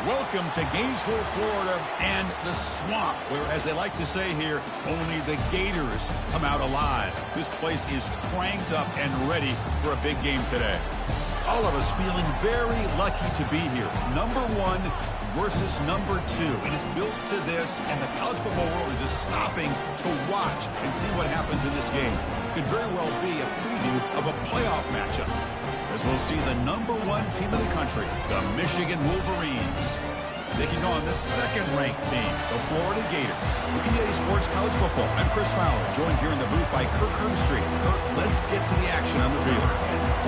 Welcome to Gainesville, Florida, and the swamp, where, as they like to say here, only the Gators come out alive. This place is cranked up and ready for a big game today. All of us feeling very lucky to be here. Number 1 versus number 2. It is built to this, and the college football world is just stopping to watch and see what happens in this game. Could very well be a preview of a playoff matchup, as we'll see the number 1 team in the country, the Michigan Wolverines, taking on the second-ranked team, the Florida Gators. For EA Sports College Football, I'm Chris Fowler, joined here in the booth by Kirk Hermstreet. Kirk, let's get to the action on the field.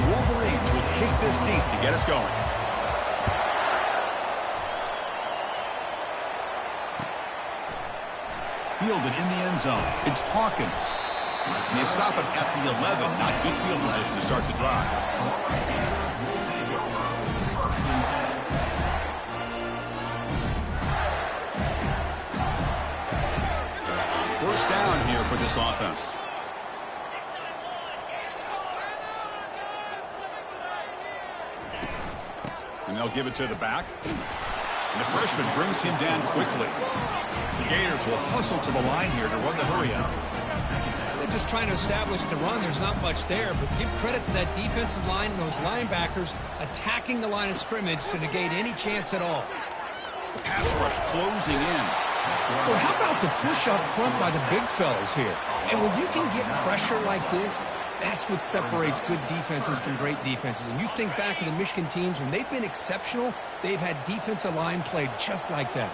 The Wolverines will kick this deep to get us going. Fielded in the end zone. It's Hawkins. And they stop it at the 11. Not good field position to start the drive. First down here for this offense. And they'll give it to the back. And the freshman brings him down quickly. The Gators will hustle to the line here to run the hurry out. They're just trying to establish the run. There's not much there, but give credit to that defensive line and those linebackers attacking the line of scrimmage to negate any chance at all. The pass rush closing in. Well, how about the push up front by the big fellas here? And when you can get pressure like this, that's what separates good defenses from great defenses. And you think back to the Michigan teams, when they've been exceptional, they've had defensive line played just like that.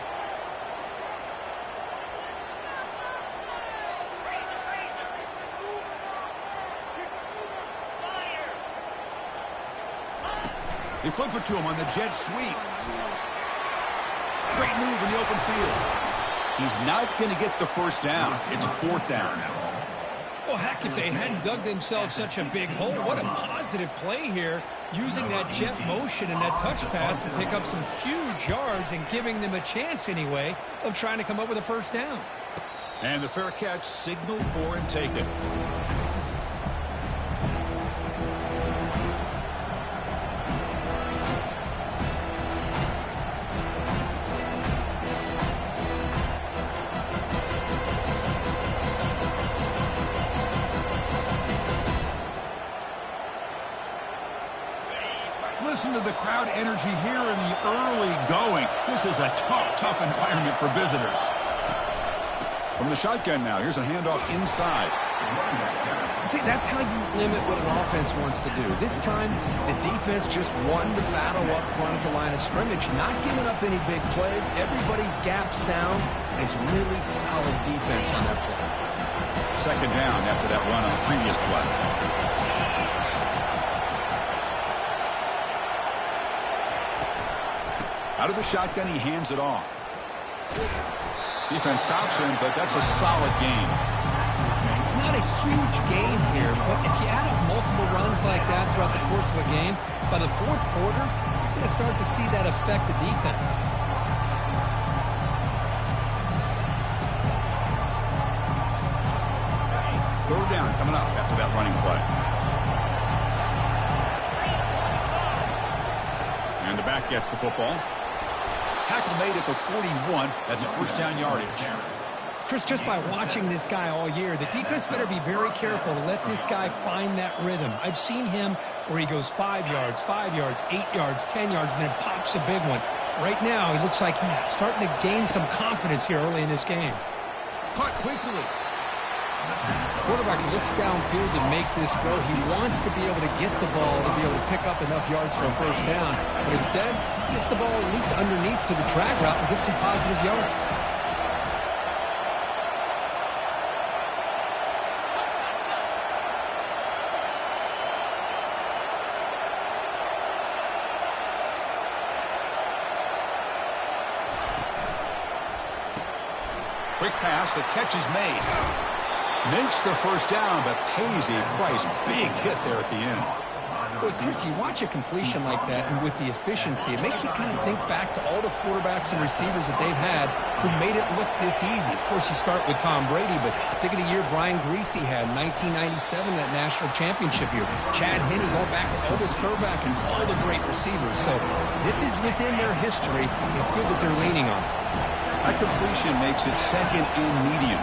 They flip it to him on the jet sweep. Great move in the open field. He's not going to get the first down. It's 4th down. Well, heck, if they hadn't dug themselves such a big hole, what a positive play here, using that jet motion and that touch pass to pick up some huge yards and giving them a chance anyway of trying to come up with a first down. And the fair catch signaled for and taken. Listen to the crowd energy here in the early going. This is a tough environment for visitors. From the shotgun now, here's a handoff inside. See, that's how you limit what an offense wants to do. This time, the defense just won the battle up front at the line of scrimmage, not giving up any big plays. Everybody's gap sound. It's really solid defense on that play. Second down after that run on the previous play. Out of the shotgun, he hands it off. Defense stops him, but that's a solid gain. It's not a huge gain here, but if you add up multiple runs like that throughout the course of a game, by the 4th quarter, you're going to start to see that affect the defense. Third down coming up after that running play. And the back gets the football. Tackle made at the 41. That's first down yardage. Chris, just by watching this guy all year, the defense better be very careful to let this guy find that rhythm. I've seen him where he goes 5 yards, 8 yards, 10 yards, and then pops a big one. Right now, it looks like he's starting to gain some confidence here early in this game. Caught quickly. Quarterback looks downfield to make this throw. He wants to be able to get the ball to be able to pick up enough yards for a first down. But instead, he gets the ball at least underneath to the drag route and gets some positive yards. Quick pass. The catch is made. Makes the first down, but pays a price. Big hit there at the end. Well, Chris, you watch a completion like that, and with the efficiency, it makes you kind of think back to all the quarterbacks and receivers that they've had who made it look this easy. Of course, you start with Tom Brady, but think of the year Brian Griese had, 1997, that national championship year. Chad Henne, going back to Elvis Grbac and all the great receivers. So this is within their history. It's good that they're leaning on it. That completion makes it second and medium.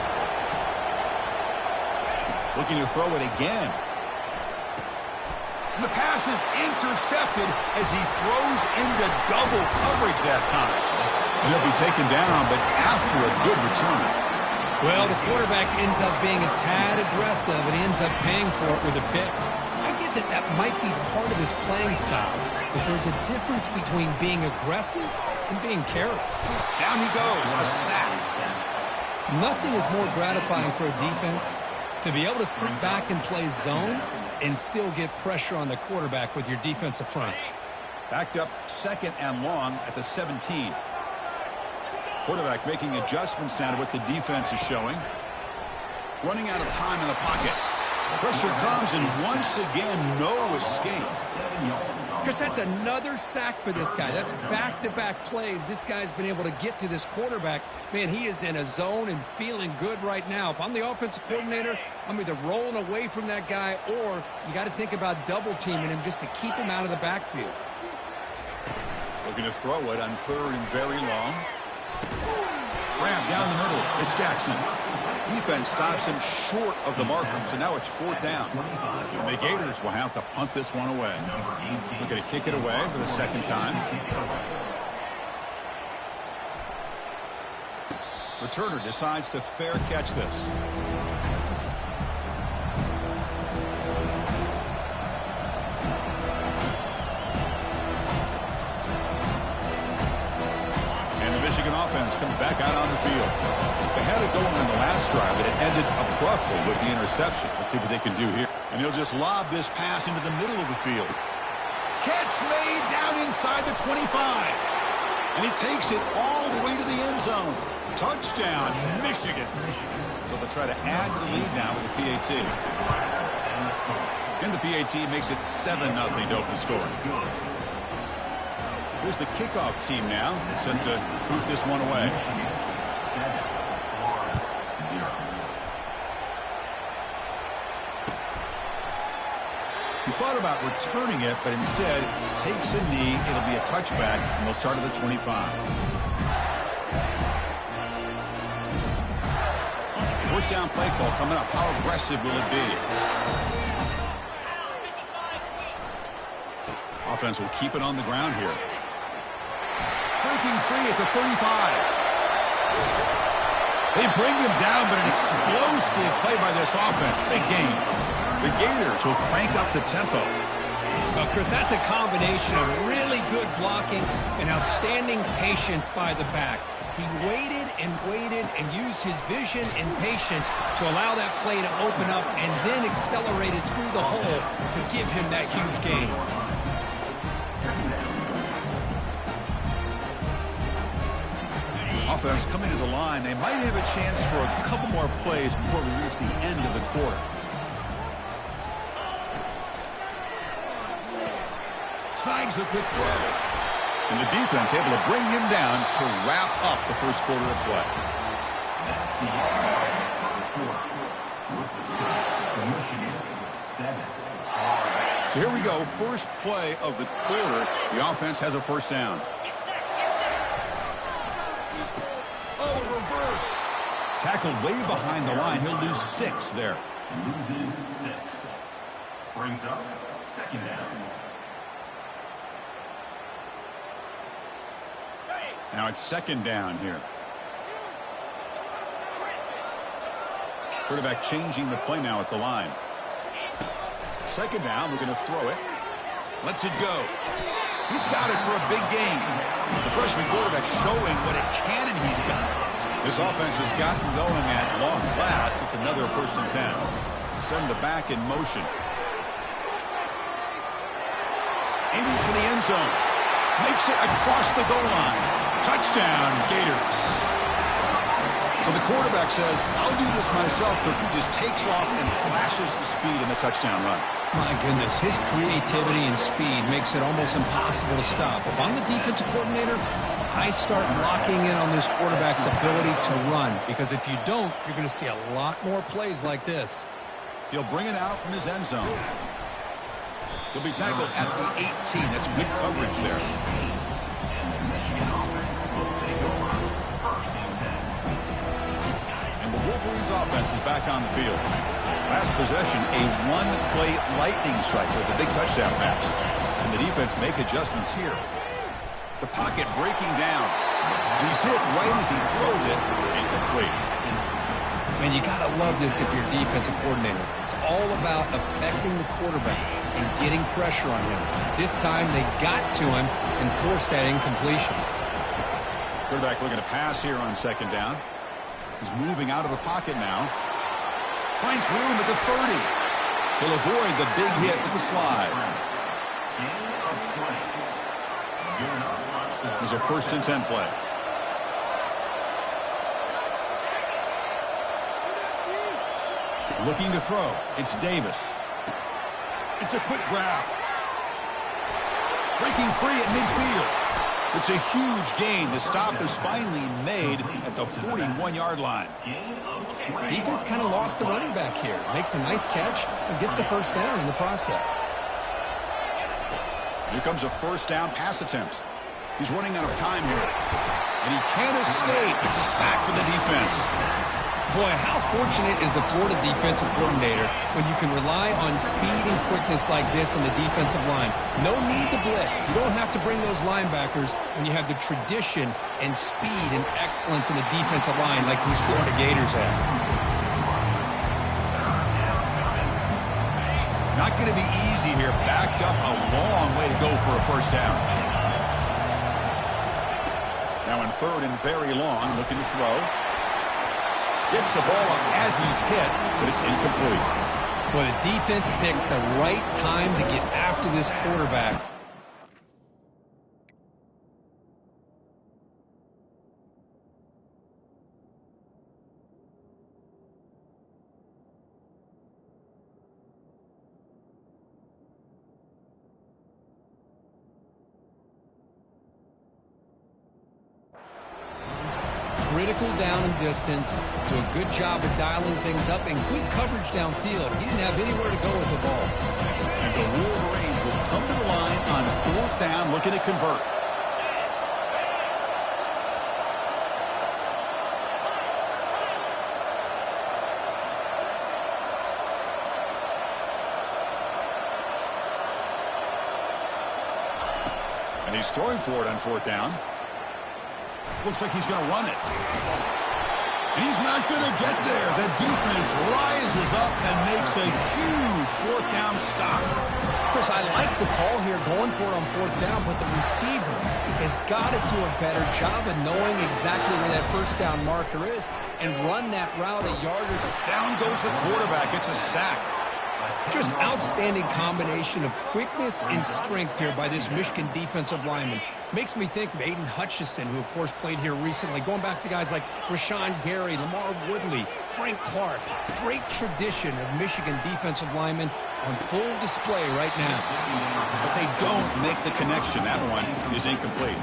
Looking to throw it again. And the pass is intercepted as he throws into double coverage that time. And he'll be taken down, but after a good return. Well, the quarterback ends up being a tad aggressive, and he ends up paying for it with a pick. I get that that might be part of his playing style, but there's a difference between being aggressive and being careless. Down he goes, a sack. Nothing is more gratifying for a defense to be able to sit back and play zone and still get pressure on the quarterback with your defensive front. Backed up second and long at the 17. Quarterback making adjustments now to what the defense is showing. Running out of time in the pocket. Pressure comes, and once again, no escape. Chris, that's another sack for this guy. That's back-to-back plays. This guy's been able to get to this quarterback. Man, he is in a zone and feeling good right now. If I'm the offensive coordinator, I'm either rolling away from that guy, or you got to think about double-teaming him just to keep him out of the backfield. Looking to throw it on third and very long. Grab down the middle. It's Jackson. Defense stops him short of the marker, so now it's fourth down. And the Gators will have to punt this one away. We're going to kick it away for the second time. Returner decides to fair catch this. And the Michigan offense comes back out on the field. They had it going on the last drive, but it ended abruptly with the interception. Let's see what they can do here. And he'll just lob this pass into the middle of the field. Catch made down inside the 25. And he takes it all the way to the end zone. Touchdown, Michigan. So they'll try to add to the lead now with the PAT. And the PAT makes it 7-0 to open score. Here's the kickoff team now, set to boot this one away. He thought about returning it, but instead takes a knee. It'll be a touchback, and they'll start at the 25. First down play call coming up. How aggressive will it be? Offense will keep it on the ground here. Breaking free at the 35. They bring him down, but an explosive play by this offense. Big game. The Gators will crank up the tempo. Well, Chris, that's a combination of really good blocking and outstanding patience by the back. He waited and used his vision and patience to allow that play to open up and then accelerated through the hole to give him that huge gain. Offense coming to the line. They might have a chance for a couple more plays before we reach the end of the quarter. Snags the quick throw. And the defense able to bring him down to wrap up the first quarter of play. So here we go. First play of the quarter. The offense has a first down. Oh, reverse. Tackled way behind the line. He'll lose 6 there. Loses 6. Brings up second down. Now it's second down here. Quarterback changing the play now at the line. Second down, we're going to throw it. Lets it go. He's got it for a big game. The freshman quarterback showing what a cannon he's got. This offense has gotten going at long last. It's another first and 10. Send the back in motion. Aiming for the end zone. Makes it across the goal line. Touchdown, Gators. So the quarterback says, I'll do this myself, but he just takes off and flashes the speed in the touchdown run. My goodness, his creativity and speed makes it almost impossible to stop. If I'm the defensive coordinator, I start locking in on this quarterback's ability to run, because if you don't, you're going to see a lot more plays like this. He'll bring it out from his end zone. He'll be tackled at the 18. That's good coverage there. And the Wolverines offense is back on the field. Last possession, a one-play lightning strike with a big touchdown pass. And the defense make adjustments here. The pocket breaking down. He's hit right as he throws it. Incomplete. Man, you got to love this if you're a defensive coordinator. It's all about affecting the quarterback and getting pressure on him. This time they got to him and forced that incompletion. Quarterback looking to pass here on second down. He's moving out of the pocket now. Finds room at the 30. He'll avoid the big hit with the slide. There's a 1st and 10 play. Looking to throw. It's Davis. It's a quick grab. Breaking free at midfield. It's a huge gain. The stop is finally made at the 41-yard line. Defense kind of lost the running back here. Makes a nice catch and gets the 1st down in the process. Here comes a 1st down pass attempt. He's running out of time here. And he can't escape. It's a sack for the defense. Boy, how fortunate is the Florida defensive coordinator when you can rely on speed and quickness like this in the defensive line. No need to blitz. You don't have to bring those linebackers when you have the tradition and speed and excellence in the defensive line like these Florida Gators have. Not going to be easy here. Backed up a long way to go for a 1st down. Now in 3rd and very long, looking to throw. Gets the ball up as he's hit, but it's incomplete. Well, the defense picks the right time to get after this quarterback. Critical down and distance, do a good job of dialing things up, and good coverage downfield. He didn't have anywhere to go with the ball. And the Wolverines will come to the line on 4th down, looking to convert. And he's throwing for it on 4th down. Looks like he's going to run it. And he's not going to get there. The defense rises up and makes a huge 4th down stop. Chris, I like the call here going for it on 4th down, but the receiver has got to do a better job of knowing exactly where that 1st down marker is and run that route a yard or two. Down goes the quarterback. It's a sack. Just outstanding combination of quickness and strength here by this Michigan defensive lineman. Makes me think of Aiden Hutchinson, who, of course, played here recently. Going back to guys like Rashawn Gary, Lamar Woodley, Frank Clark. Great tradition of Michigan defensive linemen on full display right now. But they don't make the connection. That one is incomplete.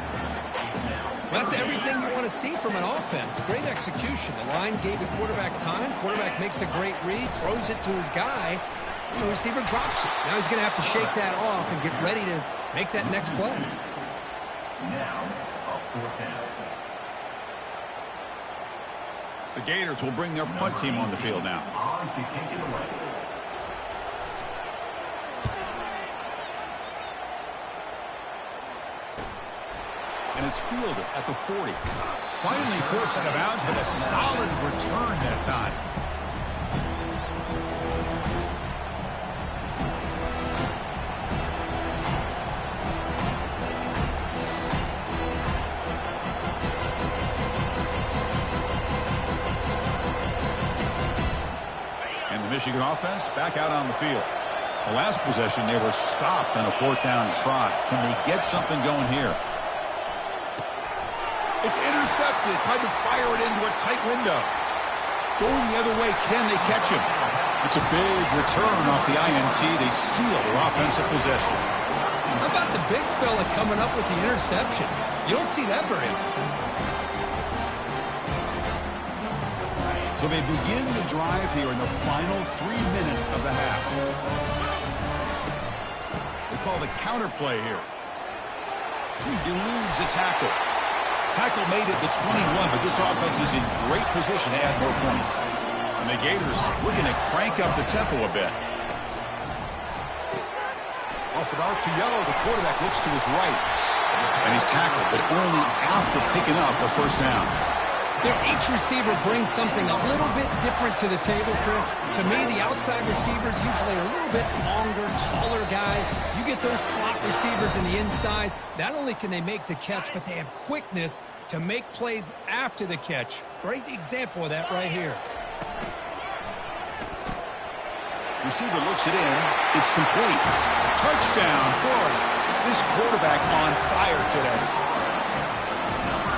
That's everything you want to see from an offense. Great execution. The line gave the quarterback time. Quarterback makes a great read, throws it to his guy. The receiver drops it. Now he's going to have to shake that off and get ready to make that next play. Now, a 4th down. The Gators will bring their punt team on the field now. On to kick it away. And it's fielded at the 40. Finally forced out of bounds, but a solid return that time. And the Michigan offense back out on the field. The last possession, they were stopped on a 4th down try. Can they get something going here? It's intercepted. Tried to fire it into a tight window. Going the other way, can they catch him? It's a big return off the INT. They steal their offensive possession. How about the big fella coming up with the interception? You don't see that very often. So they begin the drive here in the final 3 minutes of the half. They call the counter play here. He eludes a tackle. Tackle made at the 21, but this offense is in great position to add more points. And the Gators looking to crank up the tempo a bit. Off an RPO, the quarterback looks to his right. And he's tackled, but only after picking up a first down. Each receiver brings something a little bit different to the table, Chris. To me, the outside receivers usually are a little bit longer, taller guys. You get those slot receivers in the inside, not only can they make the catch, but they have quickness to make plays after the catch. Great example of that right here. Receiver looks it in. It's complete. Touchdown, Florida. This quarterback on fire today.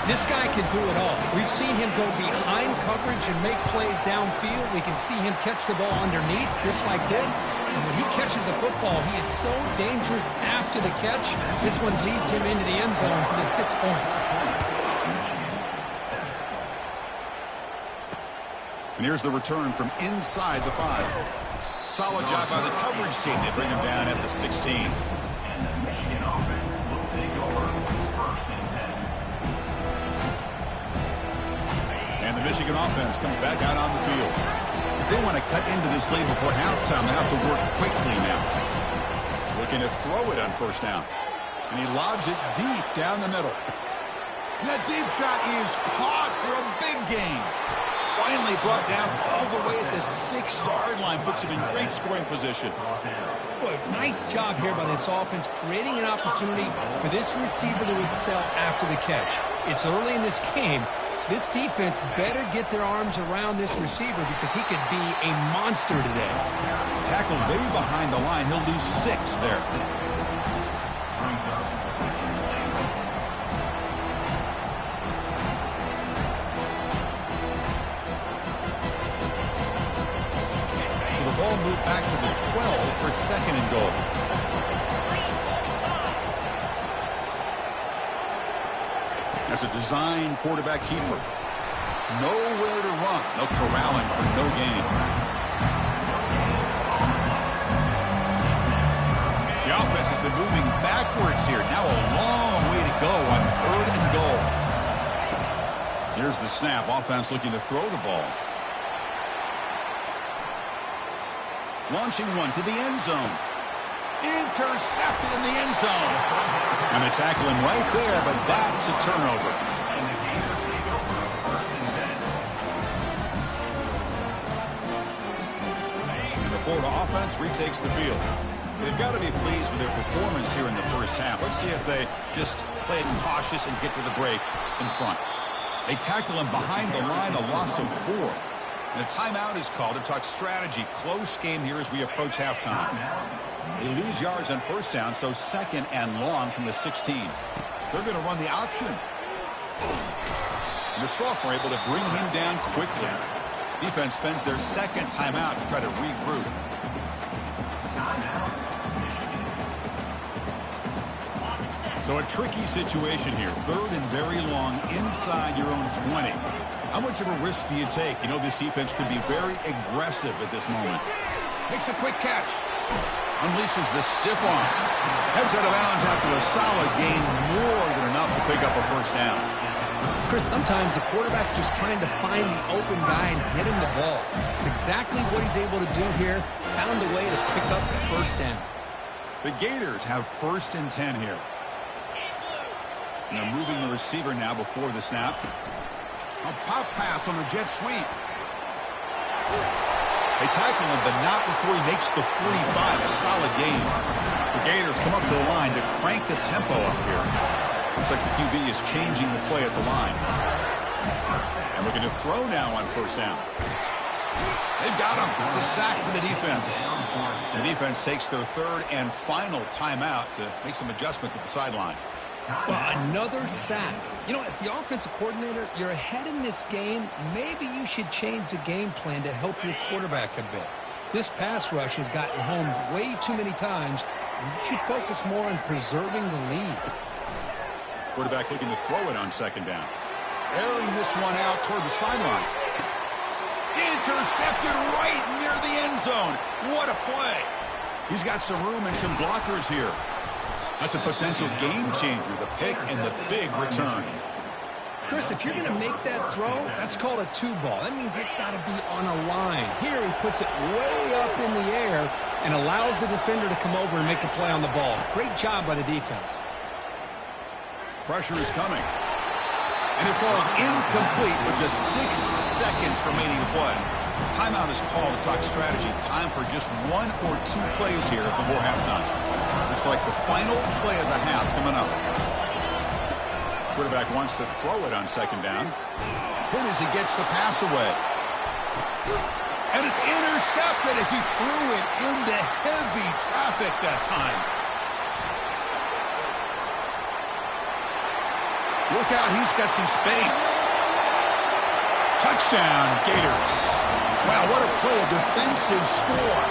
This guy can do it all. We've seen him go behind coverage and make plays downfield. We can see him catch the ball underneath, just like this. And when he catches a football, he is so dangerous after the catch. This one leads him into the end zone for the 6 points. And here's the return from inside the 5. Solid job by the coverage team. They bring him down at the 16. And the Michigan offense will take over first and 10. And the Michigan offense comes back out on the field. If they want to cut into this lead before halftime, they have to work quickly now. Looking to throw it on first down. And he lobs it deep down the middle. And that deep shot is caught for a big gain. Finally brought down all the way at the 6-yard line. Puts him in great scoring position. Boy, nice job here by this offense, creating an opportunity for this receiver to excel after the catch. It's early in this game, so this defense better get their arms around this receiver because he could be a monster today. Tackled way behind the line. He'll lose 6 there. So the ball moved back to the 12 for second and goal. That's a design quarterback keeper. Nowhere to run. No corralling for no gain. The offense has been moving backwards here. Now a long way to go on third and goal. Here's the snap. Offense looking to throw the ball. Launching one to the end zone. Intercepted in the end zone. And the tackling right there, but that's a turnover. And the Gators take over first and 10. And the Florida offense retakes the field. They've got to be pleased with their performance here in the first half. Let's see if they just play it cautious and get to the break in front. They tackle him behind the line, a loss of 4. And a timeout is called to talk strategy. Close game here as we approach halftime. They lose yards on first down, so second and long from the 16. They're going to run the option. And the sophomore able to bring him down quickly. Defense spends their second timeout to try to regroup. So a tricky situation here. Third and very long inside your own 20. How much of a risk do you take? You know this defense could be very aggressive at this moment. Makes a quick catch. Unleashes the stiff arm. Heads out of bounds after a solid gain. More than enough to pick up a first down. Chris, sometimes the quarterback's just trying to find the open guy and get him the ball. It's exactly what he's able to do here. Found a way to pick up the first down. The Gators have first and 10 here. And they're moving the receiver now before the snap. A pop pass on the jet sweep. They tackle him, but not before he makes the 45. A solid gain. The Gators come up to the line to crank the tempo up here. Looks like the QB is changing the play at the line. And we're going to throw now on first down. They've got him. It's a sack for the defense. The defense takes their third and final timeout to make some adjustments at the sideline. Well, another sack. You know, as the offensive coordinator, you're ahead in this game. Maybe you should change the game plan to help your quarterback a bit. This pass rush has gotten home way too many times, and you should focus more on preserving the lead. Quarterback looking to throw it on second down. Airing this one out toward the sideline. Intercepted right near the end zone. What a play. He's got some room and some blockers here. That's a potential game changer, the pick and the big return. Chris, if you're going to make that throw, that's called a two ball. That means it's got to be on a line. Here he puts it way up in the air and allows the defender to come over and make a play on the ball. Great job by the defense. Pressure is coming. And it falls incomplete with just 6 seconds remaining to play. Timeout is called to talk strategy. Time for just 1 or 2 plays here before halftime. Looks like the final play of the half coming up. Quarterback wants to throw it on second down. Hit as he gets the pass away. And it's intercepted as he threw it into heavy traffic that time. Look out, he's got some space. Touchdown, Gators. Wow, what a play, a defensive score.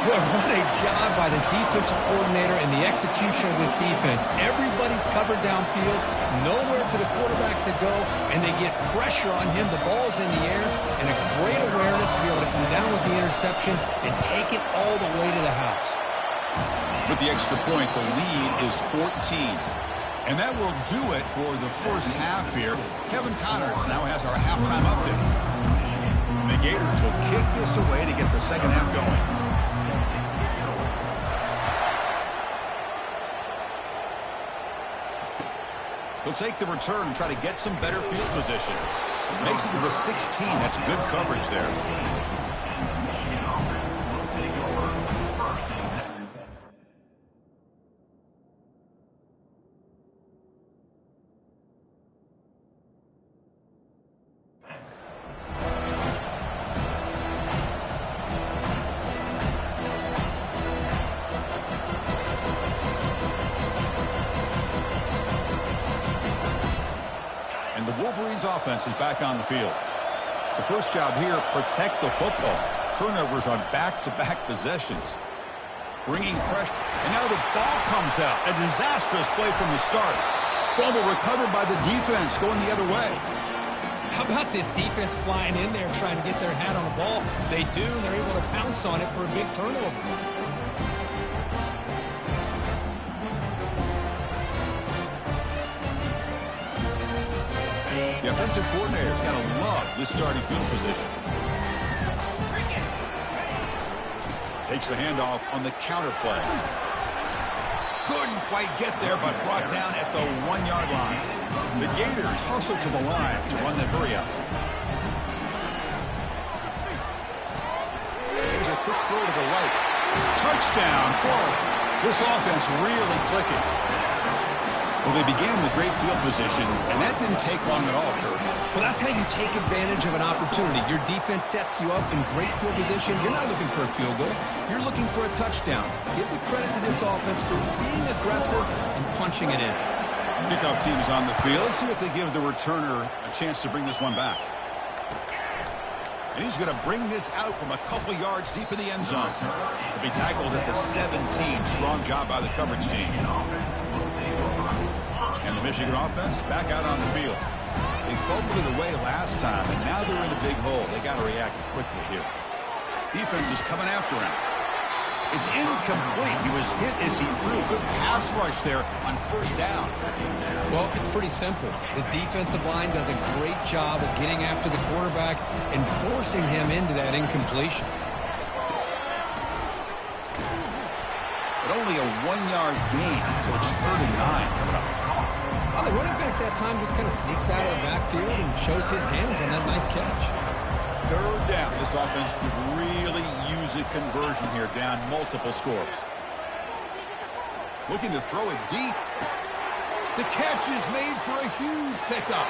Boy, what a job by the defensive coordinator and the execution of this defense. Everybody's covered downfield, nowhere for the quarterback to go, and they get pressure on him. The ball's in the air, and a great awareness to be able to come down with the interception and take it all the way to the house. With the extra point, the lead is 14. And that will do it for the first half here. Kevin Connors now has our halftime update. The Gators will kick this away to get the second half going. He'll take the return and try to get some better field position. Makes it to the 16. That's good coverage there. Offense is back on the field. The first job here, protect the football. Turnovers on back-to-back possessions. Bringing pressure. And now the ball comes out. A disastrous play from the start. Fumble recovered by the defense going the other way. How about this defense flying in there trying to get their hat on the ball? They do, and they're able to pounce on it for a big turnover. The offensive coordinator's got to love this starting field position. Takes the handoff on the counter play. Couldn't quite get there, but brought down at the 1-yard line. The Gators hustle to the line to run that hurry up. Here's a quick throw to the right. Touchdown, Florida. This offense really clicking. Well, they began with great field position, and that didn't take long at all, Kurt. Well, that's how you take advantage of an opportunity. Your defense sets you up in great field position. You're not looking for a field goal. You're looking for a touchdown. Give the credit to this offense for being aggressive and punching it in. Kickoff team is on the field. Let's see if they give the returner a chance to bring this one back. And he's going to bring this out from a couple yards deep in the end zone. To be tackled at the 17. Strong job by the coverage team. And the Michigan offense back out on the field. They fumbled it away last time, and now they're in a big hole. They got to react quickly here. Defense is coming after him. It's incomplete. He was hit as he threw a good pass rush there on first down. Well, it's pretty simple. The defensive line does a great job of getting after the quarterback and forcing him into that incompletion. But only a 1-yard gain, so it's 3rd and 9 coming up. Well, the running back that time just kind of sneaks out of the backfield and shows his hands on that nice catch. 3rd down. This offense could really use a conversion here, down multiple scores. Looking to throw it deep. The catch is made for a huge pickup.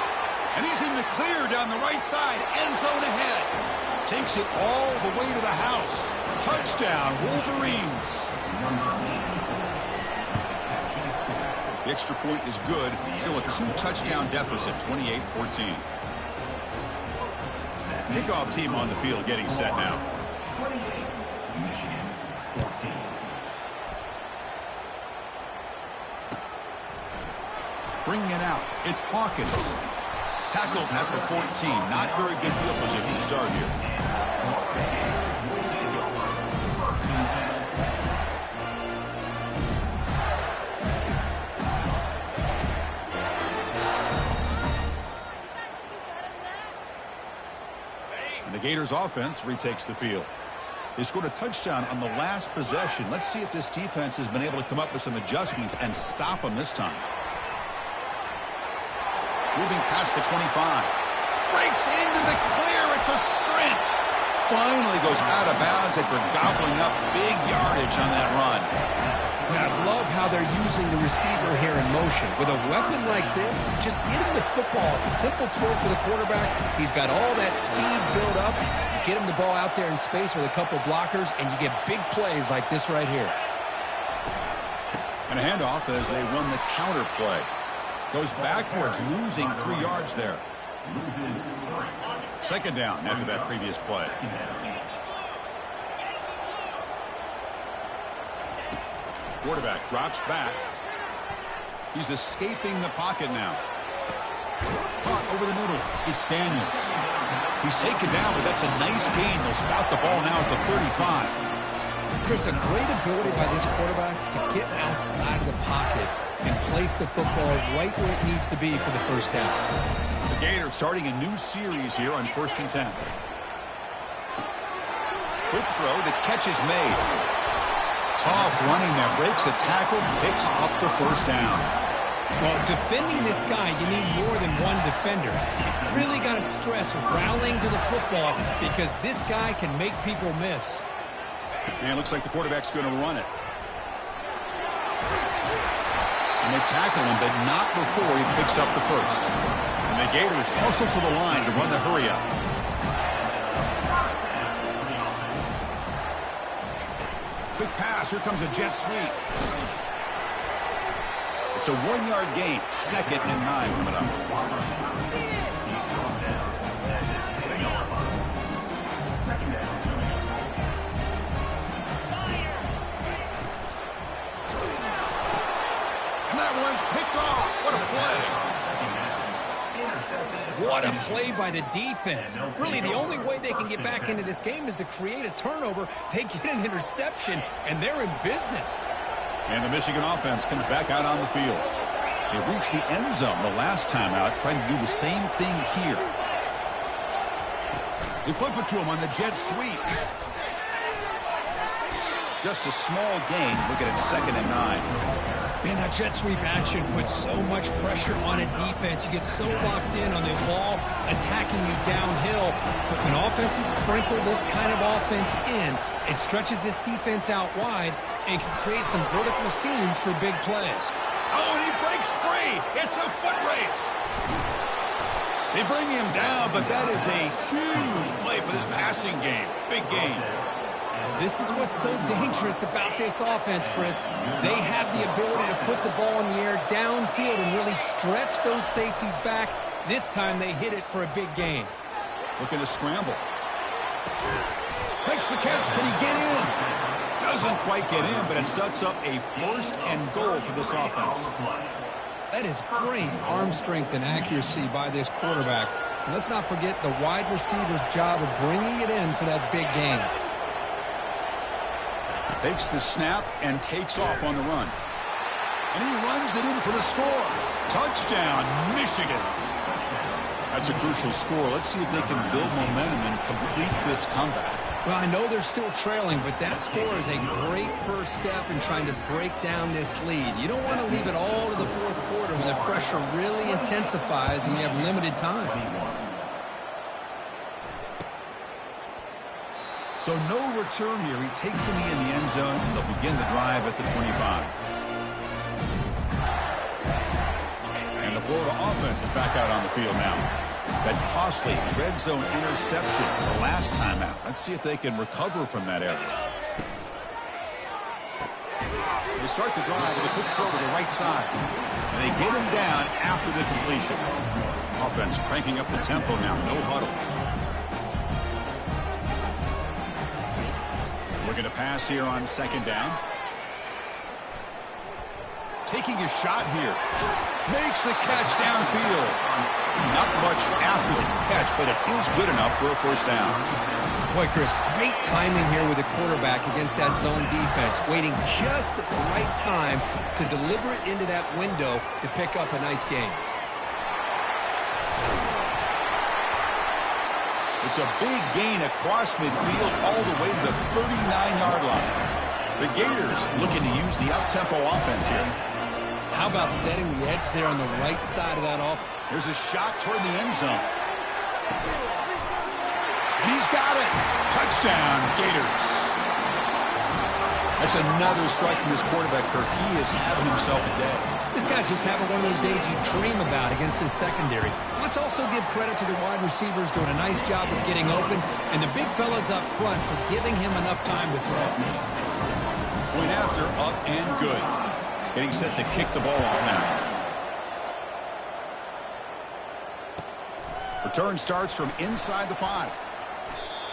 And he's in the clear down the right side. End zone ahead. Takes it all the way to the house. Touchdown, Wolverines. The extra point is good. Still a 2-touchdown deficit, 28-14. Kickoff team on the field getting set now. 28, Michigan, 14. Bringing it out. It's Hawkins. Tackled at the 14. Not very good field position to start here. And the Gators offense retakes the field. They scored a touchdown on the last possession. Let's see if this defense has been able to come up with some adjustments and stop them this time. Moving past the 25. Breaks into the clear. It's a sprint. Finally goes out of bounds after gobbling up big yardage on that run. And I love how they're using the receiver here in motion. With a weapon like this, just get him the football. A simple throw for the quarterback. He's got all that speed built up. You get him the ball out there in space with a couple blockers, and you get big plays like this right here. And a handoff as they run the counter play. Goes backwards, losing 3 yards there. Second down after that previous play. Quarterback drops back. He's escaping the pocket now. Caught over the middle. It's Daniels. He's taken down, but that's a nice gain. They'll spout the ball now at the 35. Chris, a great ability by this quarterback to get outside of the pocket and place the football right where it needs to be for the first down. The Gators starting a new series here on 1st and 10. Quick throw, the catch is made. Tough running there, breaks a tackle, picks up the first down. Well, defending this guy, you need more than one defender. You really got to stress rallying to the football because this guy can make people miss. And it looks like the quarterback's going to run it. And they tackle him, but not before he picks up the first. And the Gators hustle to the line to run the hurry up. Quick pass. Here comes a jet sweep. It's a 1-yard gain. 2nd and 9 coming up. And that one's picked off. What a play. What a play by the defense. Really, the only way they can get back into this game is to create a turnover. They get an interception, and they're in business. And the Michigan offense comes back out on the field. They reached the end zone the last time out, trying to do the same thing here. They flip it to him on the jet sweep. Just a small gain. Look at it, 2nd and 9. Man, that jet sweep action puts so much pressure on a defense. You get so locked in on the ball attacking you downhill. But when offenses sprinkle this kind of offense in, it stretches this defense out wide and can create some vertical seams for big plays. Oh, and he breaks free. It's a foot race. They bring him down, but that is a huge play for this passing game. Big game. This is what's so dangerous about this offense, Chris. They have the ability to put the ball in the air downfield and really stretch those safeties back. This time they hit it for a big gain. Looking to scramble. Makes the catch. Can he get in? Doesn't quite get in, but it sets up a 1st and goal for this offense. That is great arm strength and accuracy by this quarterback. And let's not forget the wide receiver's job of bringing it in for that big gain. Takes the snap and takes off on the run. And he runs it in for the score. Touchdown, Michigan. That's a crucial score. Let's see if they can build momentum and complete this comeback. Well, I know they're still trailing, but that score is a great first step in trying to break down this lead. You don't want to leave it all to the 4th quarter when the pressure really intensifies and you have limited time. So no return here. He takes him in the end zone. They'll begin the drive at the 25. And the Florida offense is back out on the field now. That costly red zone interception the last time out. Let's see if they can recover from that area. To start the drive with a quick throw to the right side. And they get him down after the completion. Offense cranking up the tempo now. No huddle. We're going to pass here on second down. Taking a shot here. Makes the catch downfield. Not much after the catch, but it is good enough for a first down. Boy, Chris, great timing here with the quarterback against that zone defense. Waiting just at the right time to deliver it into that window to pick up a nice gain. It's a big gain across midfield all the way to the 39-yard line. The Gators looking to use the up-tempo offense here. How about setting the edge there on the right side of that offense? There's a shot toward the end zone. He's got it. Touchdown, Gators. That's another strike from this quarterback, Kirk. He is having himself a day. This guy's just having one of those days you dream about against his secondary. Let's also give credit to the wide receivers doing a nice job of getting open, and the big fellas up front for giving him enough time to throw. Point after, up and good. Getting set to kick the ball off now. Return starts from inside the 5.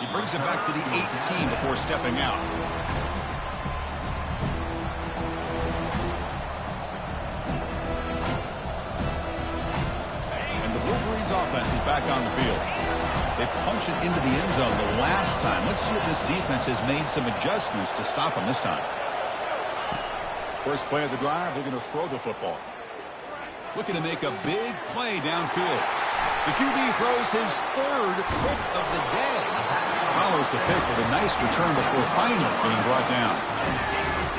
He brings it back to the 18 before stepping out. And the Wolverines offense is back on the field. They punch it into the end zone the last time. Let's see if this defense has made some adjustments to stop them this time. First play of the drive, they're going to throw the football. Looking to make a big play downfield. The QB throws his third pick of the day. Follows the pick with a nice return before finally being brought down.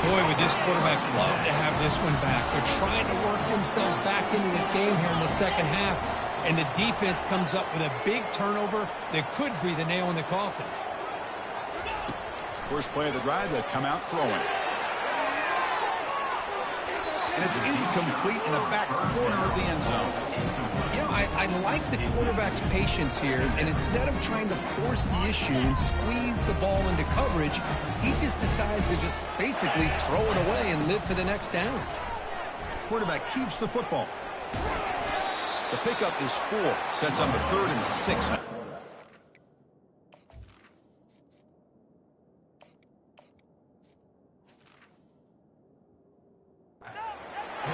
Boy, would this quarterback love to have this one back. They're trying to work themselves back into this game here in the second half, and the defense comes up with a big turnover that could be the nail in the coffin. First play of the drive, they come out throwing. And it's incomplete in the back corner of the end zone. You know, I like the quarterback's patience here, and instead of trying to force the issue and squeeze the ball into coverage, he just decides to just basically throw it away and live for the next down. Quarterback keeps the football. The pickup is 4. Sets up a 3rd and 6.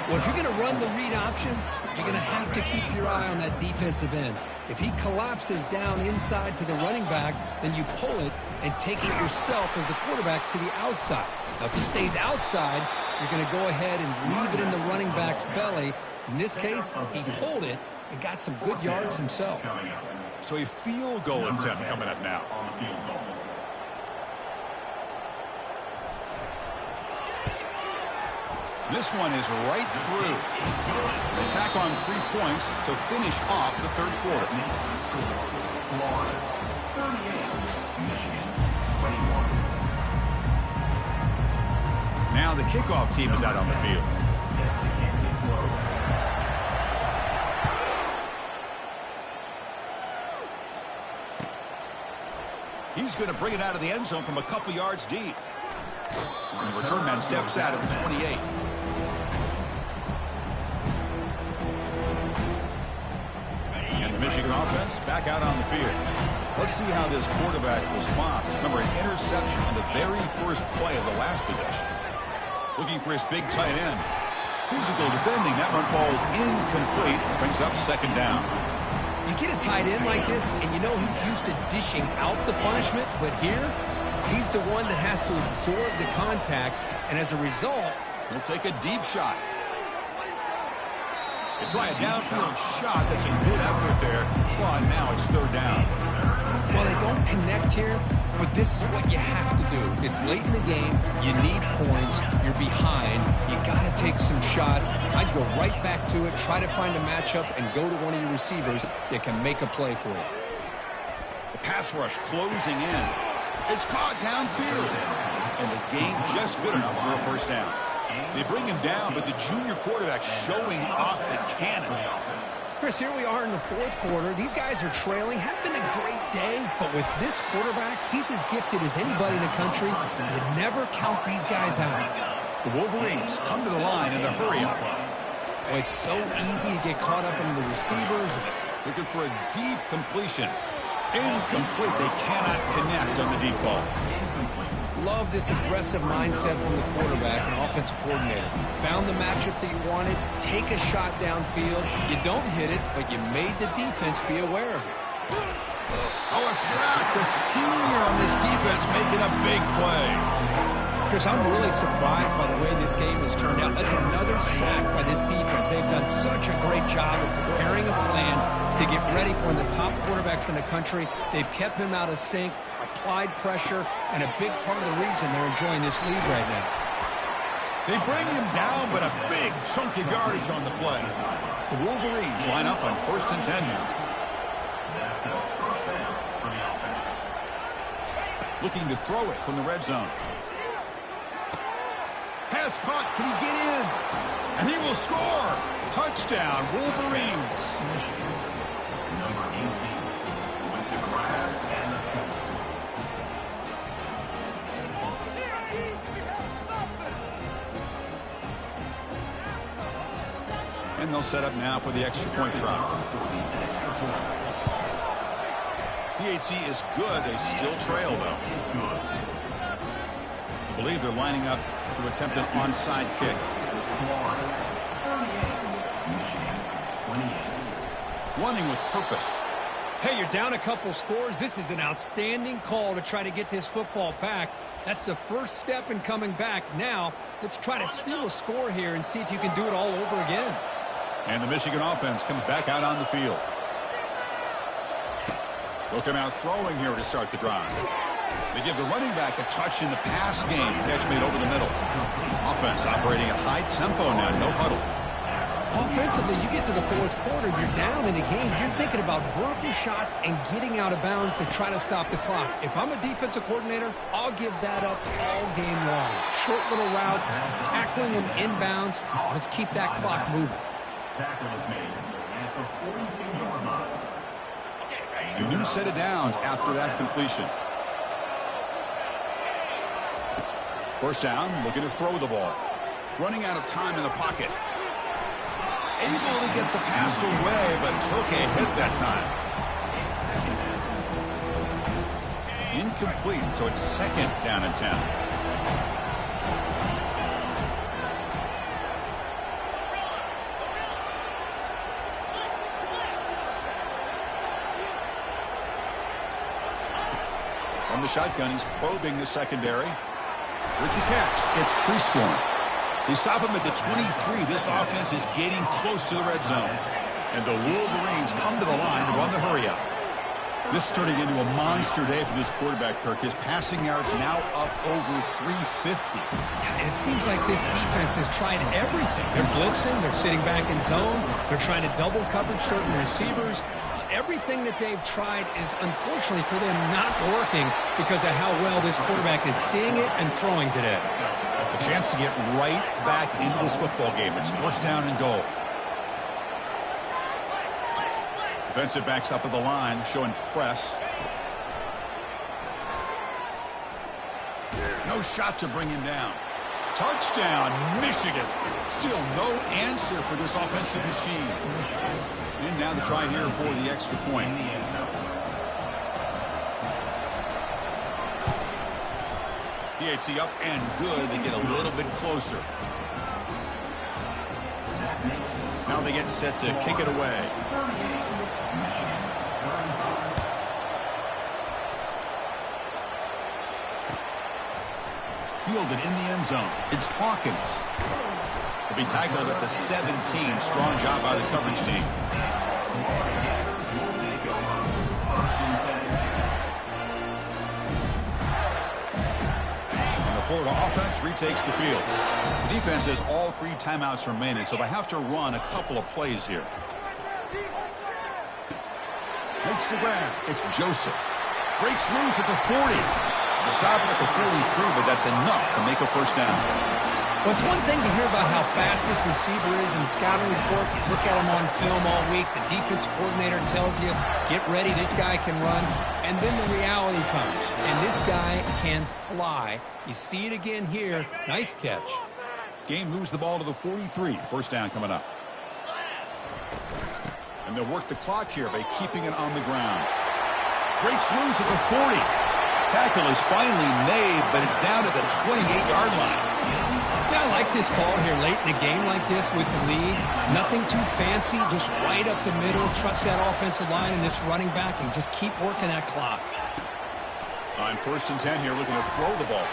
Well, if you're going to run the read option, you're going to have to keep your eye on that defensive end. If he collapses down inside to the running back, then you pull it and take it yourself as a quarterback to the outside. Now, if he stays outside, you're going to go ahead and leave it in the running back's belly. In this case, he pulled it and got some good yards himself. So a field goal attempt coming up now. This one is right through. An attack on 3 points to finish off the third quarter. Now the kickoff team is out on the field. He's going to bring it out of the end zone from a couple yards deep. And the return man steps out at the 28. And the Michigan offense back out on the field. Let's see how this quarterback responds. Remember, an interception on the very first play of the last possession. Looking for his big tight end. Physical defending. That one falls incomplete. Brings up second down. You get a tight end like this, and you know he's used to dishing out the punishment, but here, he's the one that has to absorb the contact, and as a result, he'll take a deep shot. They try a downfield shot. That's a good effort there. Well, and now it's third down. Well, they don't connect here, but this is what you have to do. It's late in the game. You need points. You're behind. You got to take some shots. I'd go right back to it, try to find a matchup, and go to one of your receivers that can make a play for you. The pass rush closing in. It's caught downfield. And the gain just good enough for a first down. They bring him down, but the junior quarterback showing off the cannon. Chris, here we are in the fourth quarter. These guys are trailing. Had been a great day, but with this quarterback, he's as gifted as anybody in the country. You never count these guys out. The Wolverines come to the line in the hurry-up. Well, it's so easy to get caught up in the receivers. Looking for a deep completion. Incomplete. They cannot connect on the deep ball. Love this aggressive mindset from the quarterback and offensive coordinator. Found the matchup that you wanted. Take a shot downfield. You don't hit it, but you made the defense be aware of it. Oh, a sack. The senior on this defense making a big play. Chris, I'm really surprised by the way this game has turned out. That's another sack by this defense. They've done such a great job of preparing a plan to get ready for one of the top quarterbacks in the country. They've kept him out of sync, applied pressure, and a big part of the reason they're enjoying this lead right now. They bring him down, but a big chunk of yardage on the play. The Wolverines line up on 1st and 10 here. Looking to throw it from the red zone. Pass caught. Can he get in? And he will score. Touchdown, Wolverines. Number 18 with the grab and the score. And they'll set up now for the extra point try. PHC is good. They still trail, though. I believe they're lining up to attempt an onside kick. Running with purpose. Hey, you're down a couple scores. This is an outstanding call to try to get this football back. That's the first step in coming back. Now, let's try to steal a score here and see if you can do it all over again. And the Michigan offense comes back out on the field. They'll come out throwing here to start the drive. They give the running back a touch in the pass game. Catch made over the middle. Offense operating at high tempo now. No huddle. Offensively, you get to the fourth quarter, you're down in the game. You're thinking about vertical shots and getting out of bounds to try to stop the clock. If I'm a defensive coordinator, I'll give that up all game long. Short little routes, tackling them inbounds. Let's keep that clock moving. Tackle is made at the 42-yard line. A new set of downs after that completion. First down, looking to throw the ball. Running out of time in the pocket. Able to get the pass away, but took a hit that time. Incomplete, so it's 2nd down and 10. From the shotgun, he's probing the secondary. With the catch, it's Prescorn. They stop him at the 23. This offense is getting close to the red zone. And the Wolverines come to the line to run the hurry-up. This is turning into a monster day for this quarterback, Kirk. His passing yards now up over 350. And it seems like this defense has tried everything. They're blitzing, they're sitting back in zone, they're trying to double coverage certain receivers. Everything that they've tried is, unfortunately for them, not working because of how well this quarterback is seeing it and throwing today. A chance to get right back into this football game. It's 1st down and goal. Defensive backs up at the line, showing press. No shot to bring him down. Touchdown, Michigan. Still no answer for this offensive machine. And now the try here for the extra point. PHC up and good. They get a little bit closer. Now they get set to kick it away. Fielded in the end zone. It's Hawkins. He'll be tackled at the 17. Strong job by the coverage team. And the Florida offense retakes the field. The defense has all 3 timeouts remaining, so they have to run a couple of plays here. Makes the grab. It's Joseph. Breaks loose at the 40. Stopping at the 43, but that's enough to make a first down. Well, it's one thing to hear about how fast this receiver is in the scouting report. You look at him on film all week. The defensive coordinator tells you, get ready, this guy can run. And then the reality comes, and this guy can fly. You see it again here. Nice catch. Game moves the ball to the 43. First down coming up. And they'll work the clock here by keeping it on the ground. Breaks loose at the 40. Tackle is finally made, but it's down to the 28-yard line. Yeah, I like this call here late in the game like this with the lead. Nothing too fancy, just right up the middle. Trust that offensive line and this running back and just keep working that clock. On 1st and 10 here, looking to throw the ball.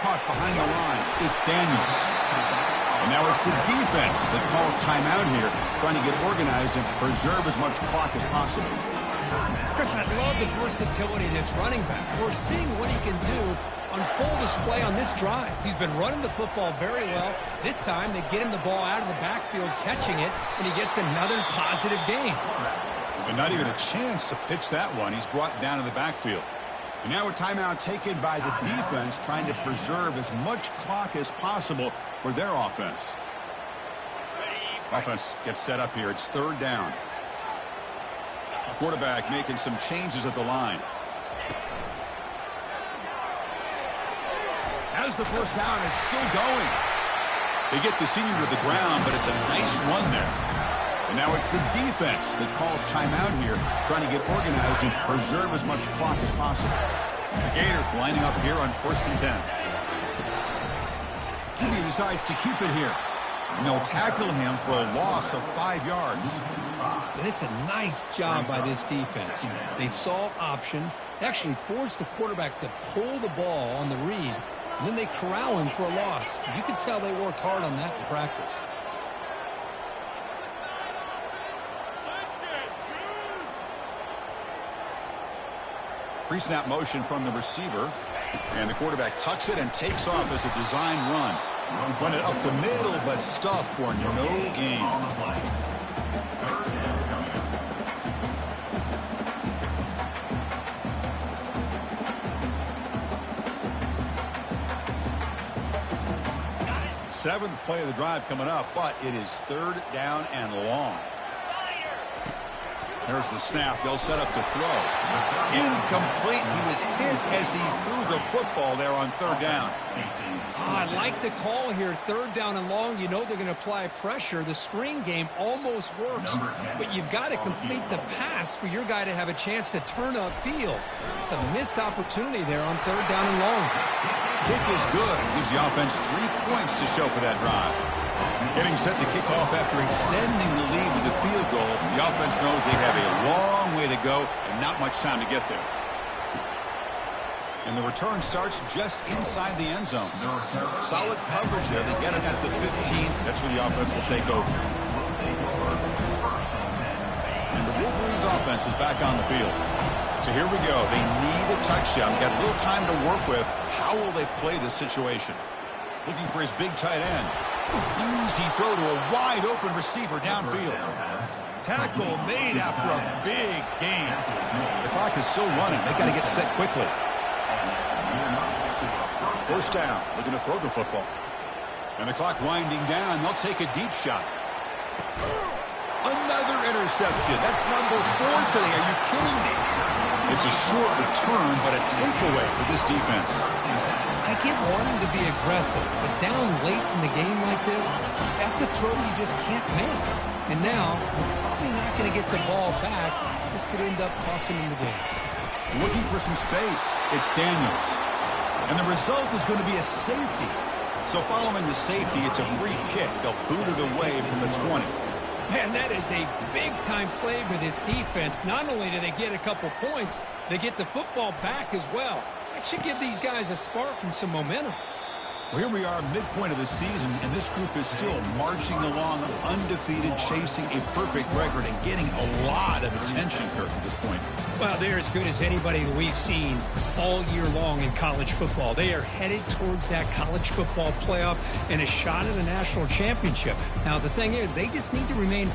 Caught behind the line. It's Daniels. And now it's the defense that calls timeout here, trying to get organized and preserve as much clock as possible. Chris, I love the versatility of this running back. We're seeing what he can do on full display on this drive. He's been running the football very well. This time, they get him the ball out of the backfield, catching it, and he gets another positive gain. And not even a chance to pitch that one. He's brought down in the backfield. And now a timeout taken by the defense, trying to preserve as much clock as possible for their offense. Offense gets set up here. It's 3rd down. Quarterback making some changes at the line. As the first down is still going. They get the senior to the ground, but it's a nice run there. And now it's the defense that calls timeout here, trying to get organized and preserve as much clock as possible. The Gators lining up here on 1st and 10. He decides to keep it here. And they'll tackle him for a loss of 5 yards. And it's a nice job by this defense. They saw option, actually forced the quarterback to pull the ball on the read, and then they corral him for a loss. You can tell they worked hard on that in practice. Pre-snap motion from the receiver. And the quarterback tucks it and takes off as a design run. Run it up the middle, but stuffed for no gain. Seventh play of the drive coming up, but it is 3rd down and long. There's the snap. They'll set up to throw. Incomplete. He was hit as he threw the football there on 3rd down. I like the call here. 3rd down and long. You know they're going to apply pressure. The screen game almost works, but you've got to complete the pass for your guy to have a chance to turn upfield. It's a missed opportunity there on 3rd down and long. Kick is good. Gives the offense 3 points to show for that drive. Getting set to kick off after extending the lead with the field goal. The offense knows they have a long way to go and not much time to get there. And the return starts just inside the end zone. Solid coverage there. They get it at the 15. That's where the offense will take over. And the Wolverines offense is back on the field. So here we go. They need a touchdown. Got a little time to work with. How will they play this situation? Looking for his big tight end. Easy throw to a wide-open receiver downfield. Tackle made after a big gain. The clock is still running. They got to get set quickly. First down. Looking to throw the football. And the clock winding down. They'll take a deep shot. Another interception. That's number 4 today. Are you kidding me? It's a short return, but a takeaway for this defense. I get wanting to be aggressive, but down late in the game like this, that's a throw you just can't make. And now, you're probably not going to get the ball back. This could end up costing him the game. Looking for some space. It's Daniels. And the result is going to be a safety. So following the safety, it's a free kick. They'll boot it away from the 20. Man, that is a big-time play for this defense. Not only do they get a couple points, they get the football back as well. That should give these guys a spark and some momentum. Well, here we are, midpoint of the season, and this group is still marching along undefeated, chasing a perfect record and getting a lot of attention, Kirk, at this point. Well, they're as good as anybody we've seen all year long in college football. They are headed towards that college football playoff and a shot at a national championship. Now, the thing is, they just need to remain